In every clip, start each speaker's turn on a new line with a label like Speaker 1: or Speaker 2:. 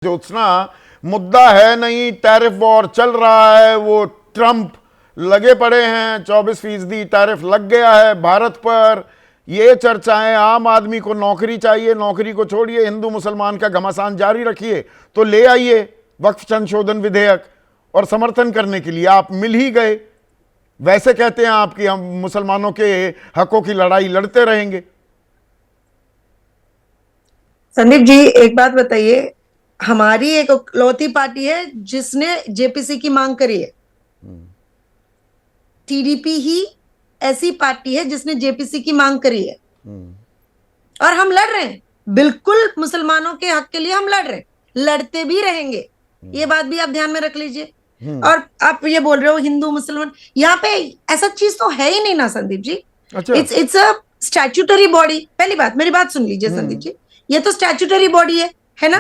Speaker 1: ज्योत्सना, मुद्दा है नहीं, टैरिफ वॉर चल रहा है, वो ट्रंप लगे पड़े हैं, 24% टैरिफ लग गया है भारत पर। ये चर्चाएं, आम आदमी को नौकरी चाहिए, नौकरी को छोड़िए, हिंदू मुसलमान का घमासान जारी रखिए, तो ले आइए वक्फ संशोधन विधेयक। और समर्थन करने के लिए आप मिल ही गए। वैसे कहते हैं आप कि हम मुसलमानों के हकों की लड़ाई लड़ते रहेंगे।
Speaker 2: संदीप जी, एक बात बताइए, हमारी एक इकलौती पार्टी है जिसने जेपीसी की मांग करी है। टीडीपी ही ऐसी पार्टी है जिसने जेपीसी की मांग करी है और हम लड़ रहे हैं। बिल्कुल मुसलमानों के हक के लिए हम लड़ रहे हैं, लड़ते भी रहेंगे। ये बात भी आप ध्यान में रख लीजिए। और आप ये बोल रहे हो हिंदू मुसलमान, यहाँ पे ऐसा चीज तो है ही नहीं ना संदीप जी।
Speaker 1: अच्छा।
Speaker 2: It's a statutory body. पहली बात, मेरी बात सुन लीजिए संदीप जी, ये तो स्टैट्यूटरी बॉडी है ना,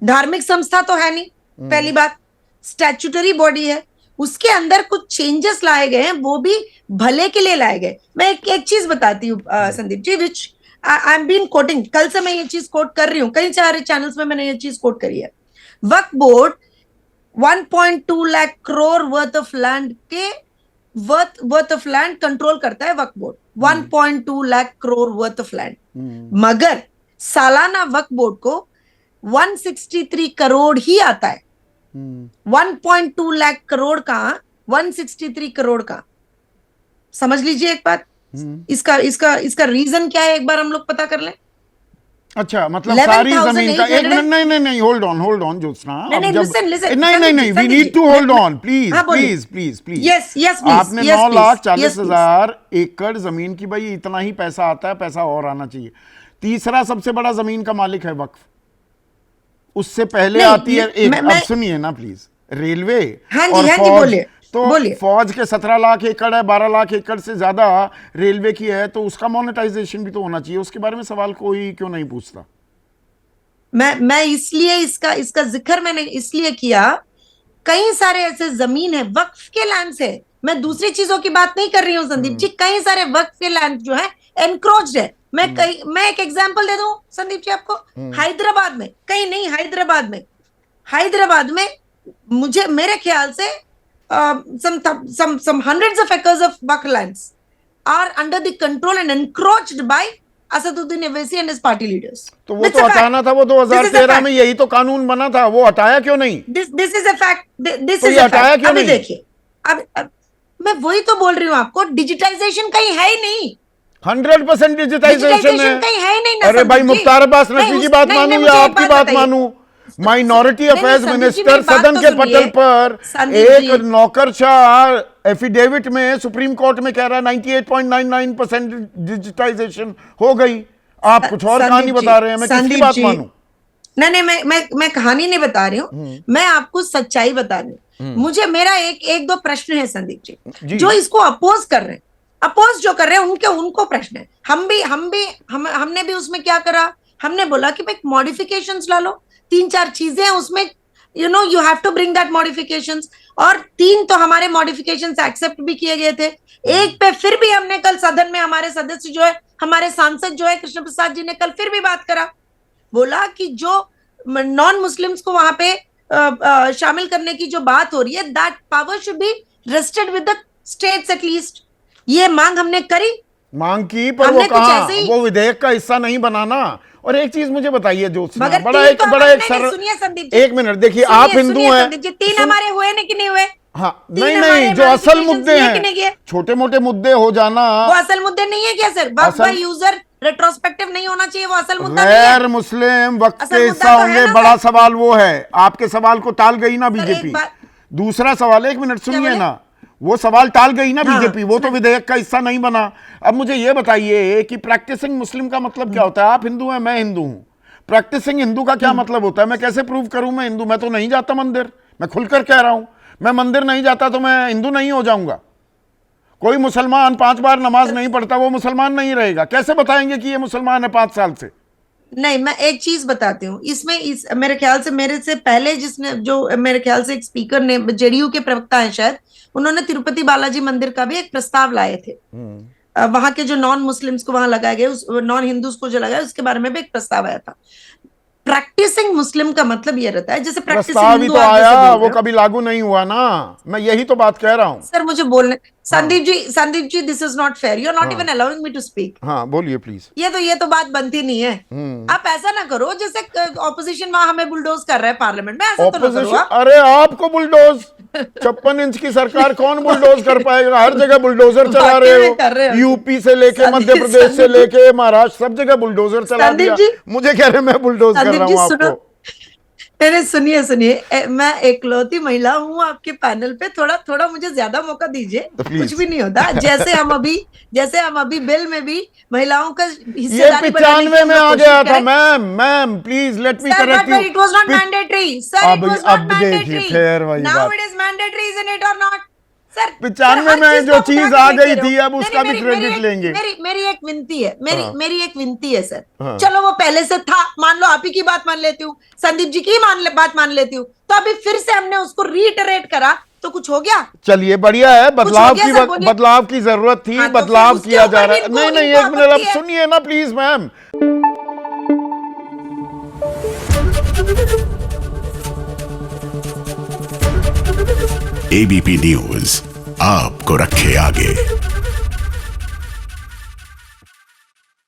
Speaker 2: धार्मिक संस्था तो है नहीं। पहली बात, स्टैट्यूटरी बॉडी है, उसके अंदर कुछ चेंजेस लाए गए हैं, वो भी भले के लिए लाए गए। मैं एक चीज बताती हूँ संदीप जी, विच आई एम बीन कोटिंग, कल से मैं ये चीज कोट कर रही हूँ, कई सारे चैनल्स में मैंने ये चीज कोट करी है। Waqf Board 1.2 lakh crore worth of land के वर्थ ऑफ लैंड कंट्रोल करता है Waqf Board. 1.2 lakh crore worth of land, मगर सालाना वक्फ बोर्ड को 163 करोड़ ही आता है। 1.2 लाख करोड़ का 163 करोड़ का, समझ लीजिए एक बात। इसका इसका इसका रीजन क्या है, एक बार हम लोग पता कर लें।
Speaker 1: अच्छा, मतलब सारी जमीन का एक मिनट, नहीं, होल्ड ऑन ज्योत्सना। नहीं, we need to hold on, please.
Speaker 2: Yes,
Speaker 1: आपने 9,40,000 एकड़ जमीन की, भाई इतना ही पैसा आता है, पैसा और आना चाहिए। तीसरा सबसे बड़ा जमीन का मालिक है वक्फ, उससे पहले आती है एक, अब सुनिए ना प्लीज, रेलवे और फौज। तो फौज के 17 लाख एकड़ है, 12 लाख एकड़ से ज्यादा रेलवे की है, तो उसका मोनेटाइजेशन भी तो होना चाहिए। उसके बारे में सवाल कोई क्यों नहीं पूछता?
Speaker 2: मैं इसलिए इसका जिक्र मैंने इसलिए किया, कई सारे ऐसे जमीन है वक्फ के लैंड से, मैं दूसरी चीजों की बात नहीं कर रही हूं संदीप जी। कई सारे वक्फ के लैंड जो है एनक्रोच्ड है। मैं एक एग्जांपल दे दूं संदीप जी आपको। हैदराबाद में, कहीं नहीं, हैदराबाद में मुझे मेरे ख्याल से some hundreds of acres of waqf lands are under the control and encroached by Asaduddin Owaisi and his party leaders.
Speaker 1: तो वो तो हटाना था, वो 2013 में यही तो कानून बना था, वो हटाया क्यों नहीं?
Speaker 2: This is a fact. This
Speaker 1: तो
Speaker 2: is a fact.
Speaker 1: क्यों
Speaker 2: अभी
Speaker 1: नहीं?
Speaker 2: देखिए, अब मैं वही तो बोल रही हूँ आपको, डिजिटाइजेशन कहीं है ही नहीं।
Speaker 1: 100% डिजिटाइजेशन
Speaker 2: कहीं है ही नहीं।
Speaker 1: अरे भाई, मुख्तार अब्बास नकवी की बात मानूं या आपकी बात मानूं? माइनॉरिटी अफेयर्स मिनिस्टर सदन के पटल पर एक नौकरशाह एफिडेविट में सुप्रीम कोर्ट में कह रहा है 98.99% डिजिटाइजेशन हो गई। आप कुछ और कहानी बता रहे हैं, मैं किसकी बात मानूं?
Speaker 2: नहीं, मैं कहानी नहीं बता रही हूँ, मैं आपको सच्चाई बता रही हूँ। मुझे मेरा एक दो प्रश्न है संदीप जी, जो इसको अपोज कर रहे हैं, अपोज जो कर रहे हैं उनको प्रश्न है। हमने भी उसमें क्या करा, हमने बोला कि भाई मॉडिफिकेशंस ला लो, 3-4 चीजें हैं उसमें, you have to bring that modifications, और 3 तो हमारे मॉडिफिकेशंस एक्सेप्ट भी किए गए थे। एक पे फिर भी हमने कल सदन में हमारे सदस्य जो है, हमारे सांसद जो है कृष्ण प्रसाद जी ने कल फिर भी बात करा, बोला कि जो नॉन मुस्लिम्स को वहां पे शामिल करने की जो बात हो रही है, that power should be rested with the states at least. ये मांग हमने करी,
Speaker 1: मांग की, पर वो कहां, वो विधेयक का हिस्सा नहीं बनाना। और एक चीज मुझे बताइए ज्योत्सना, बड़ा एक सरल, एक मिनट देखिए, आप हिंदू हैं,
Speaker 2: 3 हमारे हुए नहीं कि नहीं हुए?
Speaker 1: हाँ, नहीं, जो असल मुद्दे हैं, छोटे मोटे मुद्दे हो जाना,
Speaker 2: वो असल मुद्दे नहीं है क्या sir? Waqf by user retrospective नहीं होना चाहिए, वो असल मुद्दा
Speaker 1: नहीं है। गैर मुस्लिम वक्फ के हिस्सा होंगे, बड़ा सवाल वो है। आपके सवाल को टाल गई ना बीजेपी। दूसरा सवाल, एक मिनट सुनिए ना, वो सवाल टाल गई ना बीजेपी, वो तो विधेयक का हिस्सा नहीं बना। अब मुझे ये बताइए कि प्रैक्टिसिंग मुस्लिम का मतलब क्या होता है? आप हिंदू हैं, मैं हिंदू हूं, प्रैक्टिसिंग हिंदू का क्या मतलब होता है? मैं कैसे प्रूव करूं मैं हिंदू? मैं तो नहीं जाता मंदिर, मैं खुलकर कह रहा हूं, मैं मंदिर नहीं जाता तो मैं हिंदू नहीं हो जाऊंगा। कोई मुसलमान 5 बार नमाज नहीं पढ़ता, वो मुसलमान नहीं रहेगा। कैसे बताएंगे कि ये मुसलमान है 5 साल से?
Speaker 2: नहीं, मैं एक चीज बताती हूँ इसमें, मेरे ख्याल से मेरे से पहले जिसने, जो मेरे ख्याल से एक स्पीकर ने, जेडीयू के प्रवक्ता है शायद, उन्होंने तिरुपति बालाजी मंदिर का भी एक प्रस्ताव लाए थे। वहां के जो नॉन मुस्लिम्स को वहां लगाए गए, नॉन हिंदूज को जो लगाया, उसके बारे में भी एक प्रस्ताव आया था। प्रैक्टिसिंग मुस्लिम का मतलब ये रहता है जैसे प्रैक्टिसिंग
Speaker 1: प्रस्ताव ही
Speaker 2: हिंदू
Speaker 1: तो
Speaker 2: आप जैसे
Speaker 1: आया,
Speaker 2: बोल
Speaker 1: वो
Speaker 2: रहे हो।
Speaker 1: कभी लागू नहीं हुआ ना, मैं यही तो बात कह रहा हूं।
Speaker 2: सर मुझे बोलने, Sandeep ji this is not fair, you are not even allowing me to speak.
Speaker 1: हाँ बोलिए प्लीज।
Speaker 2: ये तो बात बनती नहीं है। आप ऐसा ना करो जैसे ऑपोजिशन वहां हमें बुलडोज कर रहा है पार्लियामेंट में, ऐसा तो ना करो
Speaker 1: ऑपोजिशन,
Speaker 2: आप।
Speaker 1: अरे आपको बुलडोज, 56 इंच की सरकार कौन बुलडोज कर पाएगा? हर जगह बुलडोजर चला
Speaker 2: वाकई
Speaker 1: रहे
Speaker 2: में
Speaker 1: हो,
Speaker 2: कर रहे हो।
Speaker 1: यूपी से लेके मध्य प्रदेश से लेके महाराष्ट्र, सब जगह बुलडोजर चला
Speaker 2: संदीप
Speaker 1: दिया।
Speaker 2: जी,
Speaker 1: मुझे कह रहे मैं बुलडोज कर
Speaker 2: संदीप
Speaker 1: रहा
Speaker 2: जी
Speaker 1: हूं
Speaker 2: सुनो,
Speaker 1: आपको।
Speaker 2: अरे सुनिए सुनिए, मैं एकलौती महिला हूं आपके पैनल पे, थोड़ा थोड़ा मुझे ज्यादा मौका दीजिए। कुछ
Speaker 1: प्लीज।
Speaker 2: भी नहीं होता। जैसे हम अभी बिल में भी महिलाओं का
Speaker 1: ये
Speaker 2: हिस्सेदारी बढ़ाने की
Speaker 1: 95
Speaker 2: हम
Speaker 1: में
Speaker 2: लोग
Speaker 1: आ
Speaker 2: कोशिश
Speaker 1: गया था
Speaker 2: करें।
Speaker 1: Ma'am please let me
Speaker 2: sir
Speaker 1: correct
Speaker 2: but
Speaker 1: you.
Speaker 2: It was not mandatory, sir it was not
Speaker 1: अब देखिए
Speaker 2: मैंडेटरी,
Speaker 1: फिर वही
Speaker 2: नाउ
Speaker 1: बात,
Speaker 2: it is mandatory, is it और नॉट? सर
Speaker 1: 95
Speaker 2: हर
Speaker 1: में
Speaker 2: चीज
Speaker 1: जो
Speaker 2: को आप उठा
Speaker 1: चीज
Speaker 2: के
Speaker 1: आ
Speaker 2: फेंक
Speaker 1: गई
Speaker 2: दे रहे हो।
Speaker 1: थी अब
Speaker 2: नहीं
Speaker 1: उसका
Speaker 2: नहीं,
Speaker 1: भी क्रेडिट लेंगे।
Speaker 2: मेरी एक विनती है,
Speaker 1: हाँ।
Speaker 2: मेरी एक विनती है सर।
Speaker 1: हाँ।
Speaker 2: चलो वो पहले से था, मान लो आप ही की बात मान लेती हूँ, संदीप जी की बात मान लेती हूँ, तो अभी फिर से हमने उसको रीइटरेट करा तो कुछ हो गया?
Speaker 1: चलिए बढ़िया है,
Speaker 2: कुछ हो गया सर, बोलिए।
Speaker 1: बदलाव की जरूरत थी,
Speaker 2: हाँ, तो
Speaker 1: बदलाव
Speaker 2: फिर उसके
Speaker 1: किया जा
Speaker 2: ऊपर
Speaker 1: रहा
Speaker 2: भी
Speaker 1: है। नहीं नहीं,
Speaker 2: इनको
Speaker 1: एक मिनट आप
Speaker 2: आपत्ति है।
Speaker 1: सुनिए ना प्लीज मैम।
Speaker 3: एबीपी न्यूज आपको रखे आगे।